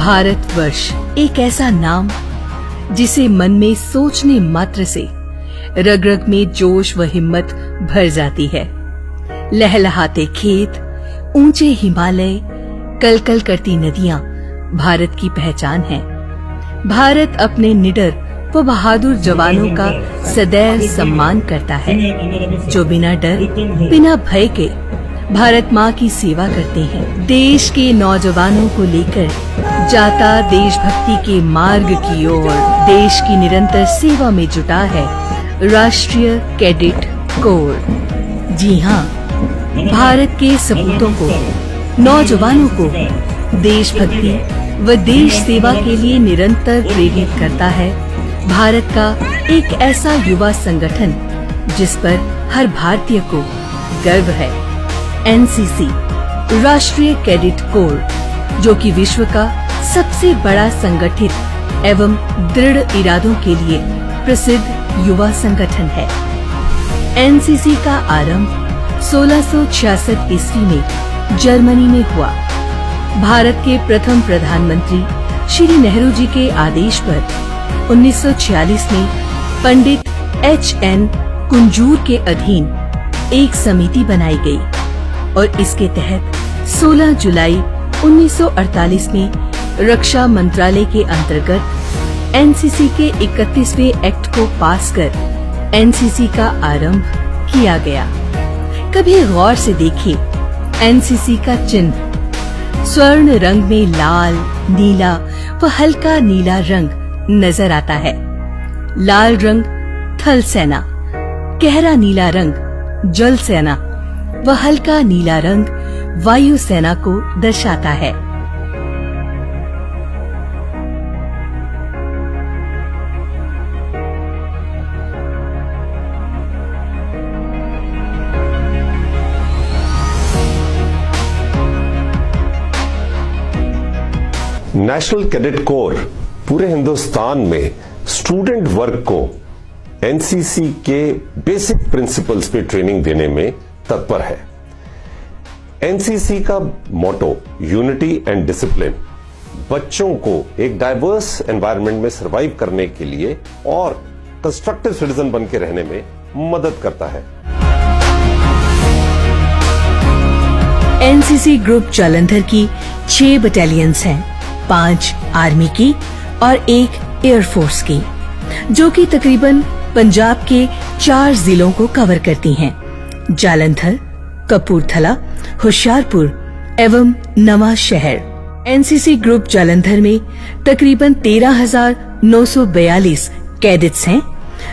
भारतवर्ष एक ऐसा नाम जिसे मन में सोचने मात्र से रग रग में जोश व हिम्मत भर जाती है। लहलहाते खेत, ऊंचे हिमालय, कलकल करती नदियां भारत की पहचान है। भारत अपने निडर व बहादुर जवानों का सदैव सम्मान करता है, जो बिना डर, बिना भय के भारत माँ की सेवा करते हैं। देश के नौजवानों को लेकर जाता देशभक्ति के मार्ग की ओर देश की निरंतर सेवा में जुटा है राष्ट्रीय कैडेट कोर। जी हाँ, भारत के सपूतों को, नौजवानों को देशभक्ति व देश सेवा के लिए निरंतर प्रेरित करता है भारत का एक ऐसा युवा संगठन जिस पर हर भारतीय को गर्व है। एनसीसी राष्ट्रीय कैडेट कोर, जो कि विश्व का सबसे बड़ा संगठित एवं दृढ़ इरादों के लिए प्रसिद्ध युवा संगठन है। एनसीसी का आरंभ 1666 ईस्वी में जर्मनी में हुआ। भारत के प्रथम प्रधानमंत्री श्री नेहरू जी के आदेश पर 1946 में पंडित एच.एन. कुंजूर के अधीन एक समिति बनाई गई और इसके तहत 16 जुलाई 1948 में रक्षा मंत्रालय के अंतर्गत एनसीसी के 31वें एक्ट को पास कर एनसीसी का आरंभ किया गया। कभी गौर से देखिए, एनसीसी का चिन्ह स्वर्ण रंग में लाल, नीला व हल्का नीला रंग नजर आता है। लाल रंग थल सेना, गहरा नीला रंग जल सेना व हल्का नीला रंग वायु सेना को दर्शाता है। नेशनल कैडेट कोर पूरे हिंदुस्तान में स्टूडेंट वर्ग को एनसीसी के बेसिक प्रिंसिपल्स पे ट्रेनिंग देने में तत्पर है। एनसीसी का मोटो यूनिटी एंड डिसिप्लिन बच्चों को एक डाइवर्स एनवायरनमेंट में सरवाइव करने के लिए और कंस्ट्रक्टिव सिटीजन बन के रहने में मदद करता है। एनसीसी ग्रुप जालंधर की 6 बटालियंस हैं, 5 आर्मी की और 1 एयरफोर्स की, जो कि तकरीबन पंजाब के 4 जिलों को कवर करती हैं: जालंधर, कपूरथला, होशियारपुर एवं नवा शहर। एनसीसी ग्रुप जालंधर में तकरीबन 13,942 कैडेट्स हैं,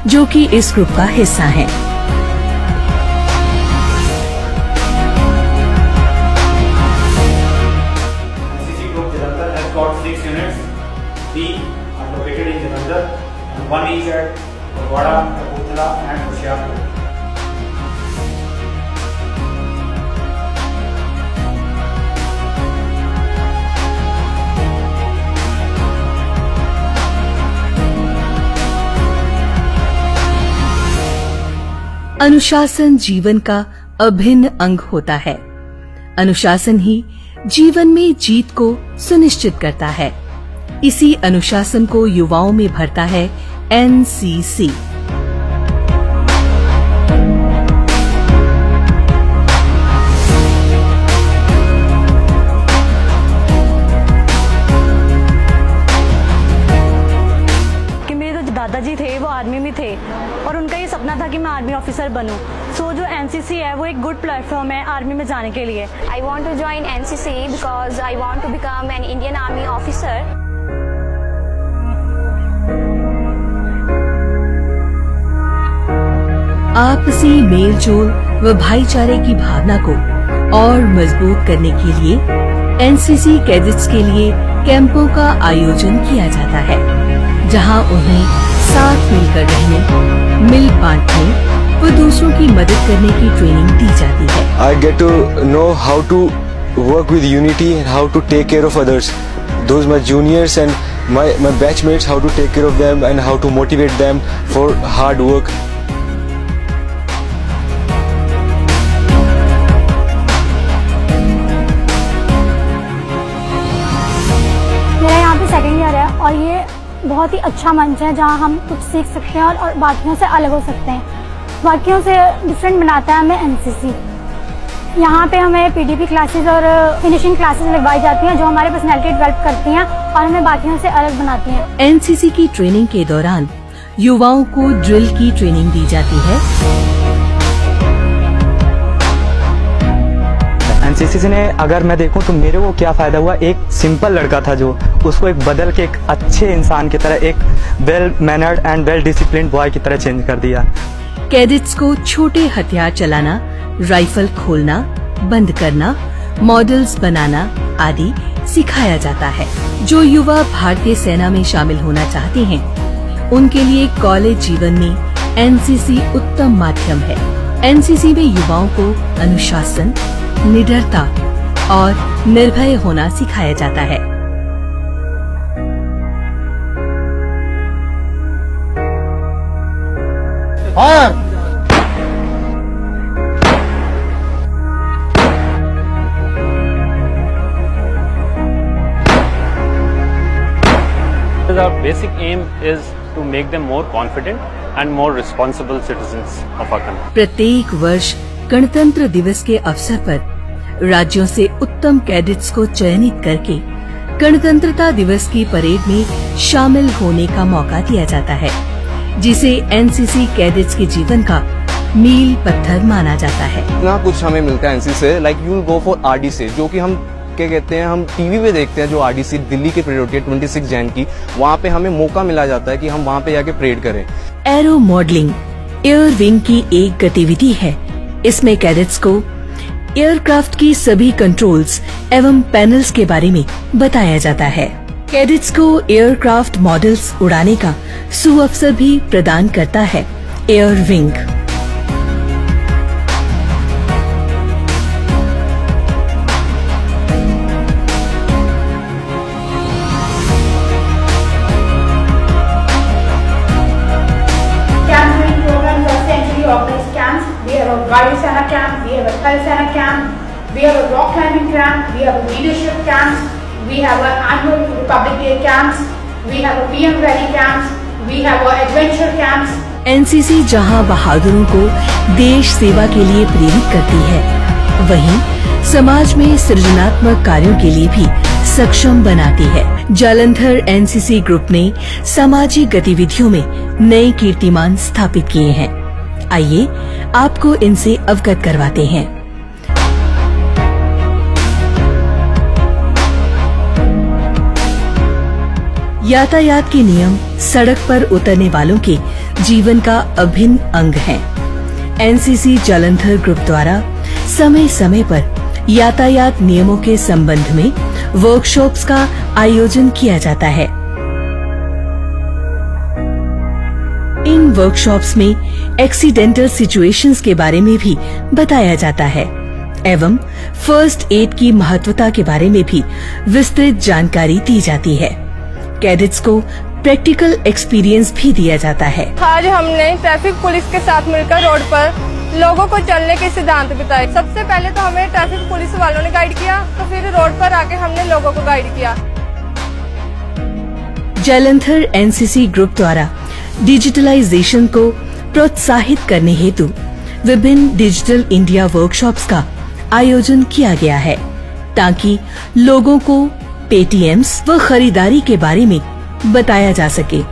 जो कि इस ग्रुप का हिस्सा हैं। NCC group Jalandhar has got 6 units. 3 are located in Jalandhar and 1 is at Fagwada, Kapurthala and Hoshiarpur. अनुशासन जीवन का अभिन्न अंग होता है। अनुशासन ही जीवन में जीत को सुनिश्चित करता है। इसी अनुशासन को युवाओं में भरता है एनसीसी। दादाजी थे वो आर्मी में थे और उनका ये सपना था कि मैं आर्मी ऑफिसर बनूं। सो जो एनसीसी है वो एक गुड प्लेटफॉर्म है आर्मी में जाने के लिए। I want to join NCC because I want to become an Indian Army officer. आपसी मेलजोल व भाईचारे की भावना को और मजबूत करने के लिए एनसीसी कैडेट्स के लिए कैंपों का आयोजन किया जाता है, जहां उन्हें साथ मिलकर रहने, मिल बांटने व दूसरों की मदद करने की ट्रेनिंग दी जाती है। I get to know how to work with unity and how to take care of others. Those my juniors and my batchmates, how to take care of them and how to motivate them for hard work. मेरा यहाँ बहुत ही अच्छा मंच है जहाँ हम कुछ सीख सकते हैं और बाकियों से अलग हो सकते हैं। बाकियों से डिफरेंट बनाता है हमें एनसीसी। यहाँ पे हमें पीडीपी क्लासेस और फिनिशिंग क्लासेस लगवाई जाती हैं जो हमारे पर्सनैलिटी डेवलप करती हैं और हमें बाकियों से अलग बनाती हैं। एनसीसी की ट्रेनिंग के दौरान युवाओं को ड्रिल की ट्रेनिंग दी जाती है। एनसीसी से ने अगर मैं देखूं तो मेरे को क्या फ़ायदा हुआ, एक सिंपल लड़का था जो उसको एक बदल के एक अच्छे इंसान की तरह, एक well mannered and well disciplined boy की तरह चेंज कर दिया। कैडेट्स को छोटे हथियार चलाना, राइफल खोलना, बंद करना, मॉडल्स बनाना आदि सिखाया जाता है। जो युवा भारतीय सेना में शामिल होना चाहते हैं उनके लिए कॉलेज जीवन में एनसीसी उत्तम माध्यम है। एनसीसी में युवाओं को अनुशासन, निडरता और निर्भय होना सिखाया जाता है। Our basic aim is to make them more confident and more responsible citizens of our country. प्रत्येक वर्ष गणतंत्र दिवस के अवसर पर राज्यों से उत्तम कैडेट्स को चयनित करके गणतंत्रता दिवस की परेड में शामिल होने का मौका दिया जाता है, जिसे एनसीसी कैडेट्स के जीवन का मील पत्थर माना जाता है। इतना कुछ हमें मिलता है एनसीसी से, like you will go for RDC, जो कि हम क्या कहते हैं, हम टीवी पे देखते हैं जो आरडीसी दिल्ली की परेड होती है 26 जैन की, वहाँ पे हमें मौका मिला जाता है कि हम वहाँ पे जाके परेड करें। एरो मॉडलिंग एयर विंग की एक गतिविधि है। इसमें कैडेट्स को एयरक्राफ्ट की सभी कंट्रोल्स एवं पैनल्स के बारे में बताया जाता है। कैडेट्स को एयरक्राफ्ट मॉडल्स उड़ाने का सुअवसर भी प्रदान करता है air wing. Vayu Sena camp, we have a Thal Sena camp, we have a rock climbing camp, we have a leadership camps, we have an annual Republic Day camps, we have a PM Rally camps, we have a adventure camps. NCC जहां बहादुरों को देश सेवा के लिए प्रेरित करती है, वहीं समाज में सृजनात्मक कार्यों के लिए भी सक्षम बनाती है। जालंधर एनसीसी ग्रुप ने सामाजिक गतिविधियों में नए कीर्तिमान स्थापित किए हैं। आइए आपको इनसे अवगत करवाते हैं। यातायात के नियम सड़क पर उतरने वालों के जीवन का अभिन्न अंग हैं। एनसीसी जालंधर ग्रुप द्वारा समय समय पर यातायात नियमों के संबंध में वर्कशॉप्स का आयोजन किया जाता है। इन वर्कशॉप्स में एक्सीडेंटल सिचुएशंस के बारे में भी बताया जाता है एवं फर्स्ट एड की महत्वता के बारे में भी विस्तृत जानकारी दी जाती है। कैडेट्स को प्रैक्टिकल एक्सपीरियंस भी दिया जाता है। आज हमने ट्रैफिक पुलिस के साथ मिलकर रोड पर लोगों को चलने के सिद्धांत बताए। सबसे पहले तो हमें ट्रैफिक पुलिस वालों ने गाइड किया, तो फिर रोड पर आके हमने लोगों को गाइड किया। जालंधर एनसीसी ग्रुप द्वारा डिजिटलाइजेशन को प्रोत्साहित करने हेतु विभिन्न डिजिटल इंडिया वर्कशॉप्स का आयोजन किया गया है, ताकि लोगों को पेटीएम्स व खरीदारी के बारे में बताया जा सके।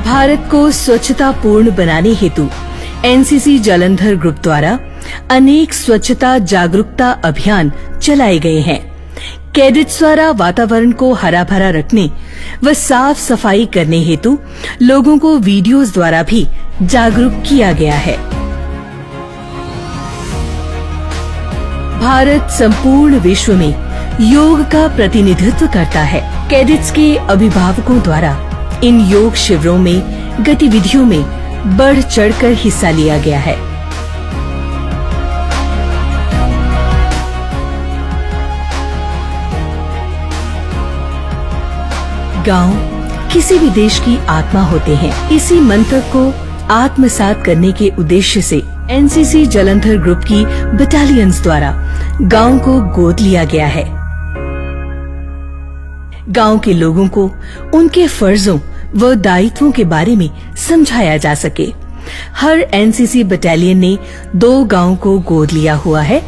भारत को स्वच्छता पूर्ण बनाने हेतु एनसीसी जालंधर ग्रुप द्वारा अनेक स्वच्छता जागरूकता अभियान चलाए गए हैं। कैडेट्स द्वारा वातावरण को हरा भरा रखने व साफ सफाई करने हेतु लोगों को वीडियोस द्वारा भी जागरूक किया गया है। भारत संपूर्ण विश्व में योग का प्रतिनिधित्व करता है। कैडेट्स के अभिभावकों द्वारा इन योग शिविरों में गतिविधियों में बढ़ चढ़कर हिस्सा लिया गया है। गांव, किसी भी देश की आत्मा होते हैं। इसी मंत्र को आत्मसात करने के उद्देश्य से एनसीसी जालंधर ग्रुप की बटालियंस द्वारा गांव को गोद लिया गया है। गांव के लोगों को उनके फर्जों व दायित्वों के बारे में समझाया जा सके। हर एनसीसी बटालियन ने 2 गांव को गोद लिया हुआ है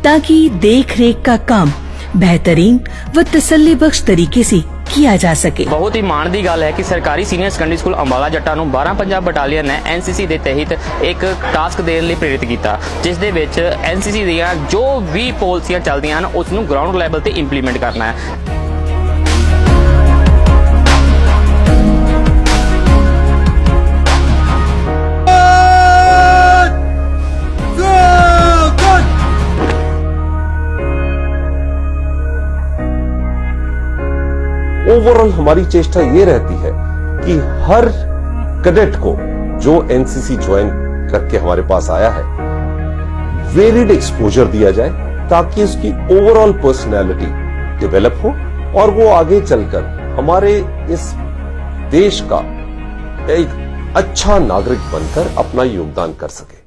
ताकि देख-रेख का काम बेहतरीन व तसल्लीबख्श तरीके से किया जा सके। बहुत ही ਮਾਣ ਦੀ ਗੱਲ ਹੈ ਕਿ ਸਰਕਾਰੀ ਸੀਨੀਅਰ ਸੈਕੰਡਰੀ ਸਕੂਲ ਅੰਬਾਲਾ ਜੱਟਾਂ ਨੂੰ 12 ਪੰਜਾਬ ਬਟਾਲੀਅਨ ਨੇ ਐਨਸੀਸੀ ਦੇ ਤਹਿਤ ਇੱਕ ਟਾਸਕ ਦੇਣ ਲਈ ਪ੍ਰੇਰਿਤ ਕੀਤਾ, ਜਿਸ ਦੇ ਵਿੱਚ ਐਨਸੀਸੀ ਦੀਆਂ ਜੋ ਵੀ ਪਾਲਿਸੀਆਂ ਚੱਲਦੀਆਂ ਹਨ ਉਸ ਨੂੰ ਗਰਾਊਂਡ ਲੈਵਲ ਤੇ ਇੰਪਲੀਮੈਂਟ ਕਰਨਾ ਹੈ। ओवरऑल हमारी चेष्टा ये रहती है कि हर कैडेट को जो एनसीसी ज्वाइन करके हमारे पास आया है वेरिड एक्सपोजर दिया जाए ताकि उसकी ओवरऑल पर्सनैलिटी डेवलप हो और वो आगे चलकर हमारे इस देश का एक अच्छा नागरिक बनकर अपना योगदान कर सके।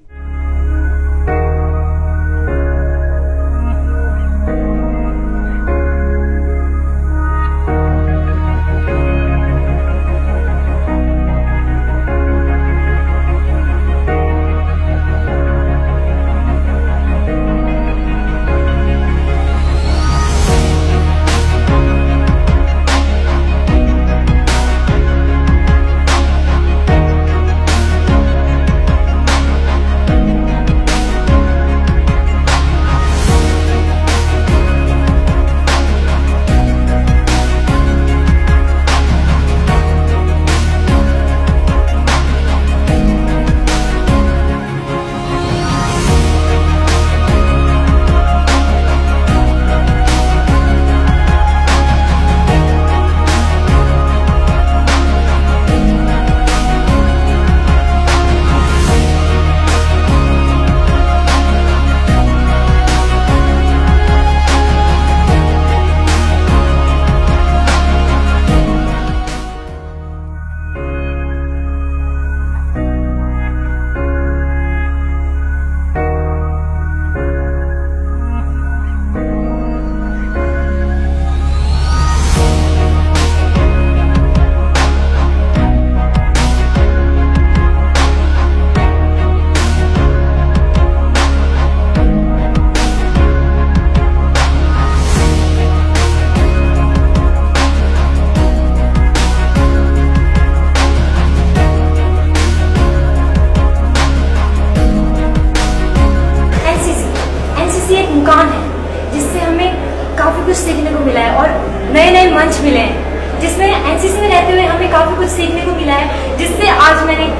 कुछ सीखने को मिला है और नए नए मंच मिले हैं जिसमें एनसीसी में रहते हुए हमें काफ़ी कुछ सीखने को मिला है, जिससे आज मैंने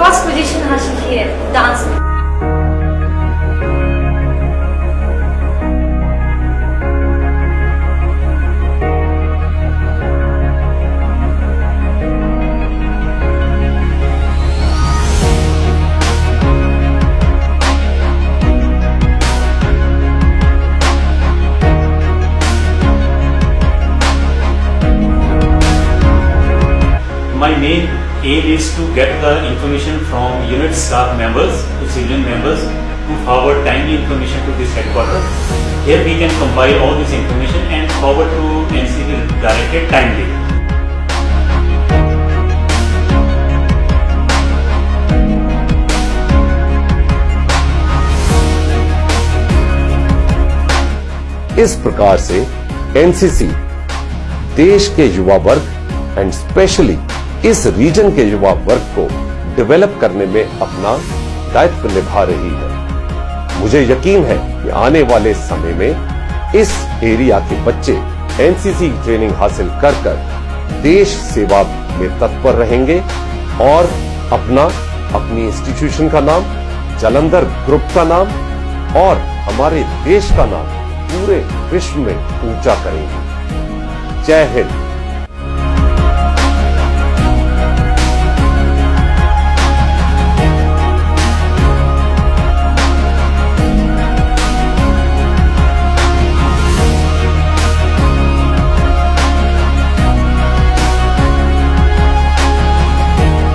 फर्स्ट पोजीशन हासिल की है डांस में। My main aim is to get the information from unit staff members to civilian members to forward timely information to this headquarters. Here we can compile all this information and forward to NCC directed timely. इस प्रकार से NCC देश के युवा वर्ग and specially इस reason के युवा वर्ग को डेवलप करने में अपना दायित्व निभा रही है। मुझे यकीन है कि आने वाले समय में इस एरिया के बच्चे एनसीसी ट्रेनिंग हासिल कर देश सेवा में तत्पर रहेंगे और अपनी इंस्टीट्यूशन का नाम, जालंधर ग्रुप का नाम और हमारे देश का नाम पूरे विश्व में ऊंचा करेंगे। जय हिंद।